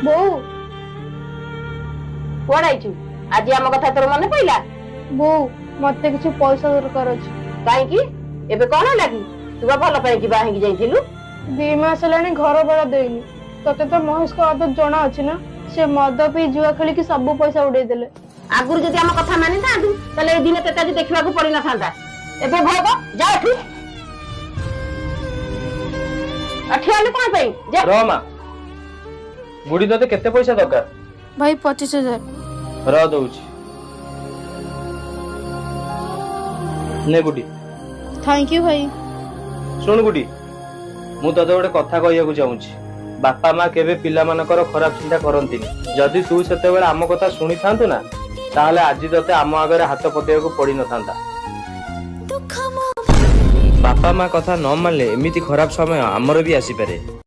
ବୋଉ କୁଆଡେ ଆଇଛୁ? ଆଜି ଆମ କଥା ତୋର ମନେ ପଇଲା? ବୋଉ ମତେ କିଛି ପଇସା ଦରକାର ଅଛି। କାହିଁକି? ଏବେ କଣ ହେଲା କି? ତୁ ବା ଭଲ ପାଇକି ବାହା ହେଇକି ଯାଇଥିଲୁ। 2 ମାସ ହେଲାଣି ଘର ଭଡ଼ା ଦେଇନି। ତତେ ତ ମହେଶଙ୍କ ଆଦତ ଜଣା ଅଛି ନା, ସେ ମଦ ପିଇ ଜୁଆ ଖେଳିକି ସବୁ ପଇସା ଉଡେଇ ଦେଲେ। ଆଗରୁ ଯଦି ଆମ କଥା ମାନିଥାନ୍ତୁ ତାହେଲେ ଏ ଦିନ ତତେ ଆଜି ଦେଖିବାକୁ ପଡିନଥାନ୍ତା। ଏବେ ଭୋଗ ଯା ଏଠୁ। ଠିଆ ହେଲୁ କଣ ପାଇଁ? ରମା ବୁଢୀ ତତେ କେତେ ପଇସା ଦରକାର? ଭାଇ 25,000। ର ଦଉଛି। ନେ ବୁଢୀ। थैंक यू भाई। ଶୁଣ ବୁଢୀ, ମୁଁ ତତେ ଗୋଟେ କଥା କହିବାକୁ ଚାହୁଁଛି। ବାପା ମା କେବେ ପିଲାମାନଙ୍କର ଖରାପ ଚିନ୍ତା କରନ୍ତିନି। ଯଦି ତୁ ସେତେବେଳେ ଆମ କଥା ଶୁଣିଥାନ୍ତୁ ନା, ତାହେଲେ ଆଜି ତତେ ଆମ ଆଗରେ ହାତ ପତେଇବାକୁ ପଡିନଥାନ୍ତା। ବାପା ମା କଥା ନ ମାନିଲେ ଏମିତି ଖରାପ ସମୟ ଆମର ବି ଆସିପାରେ।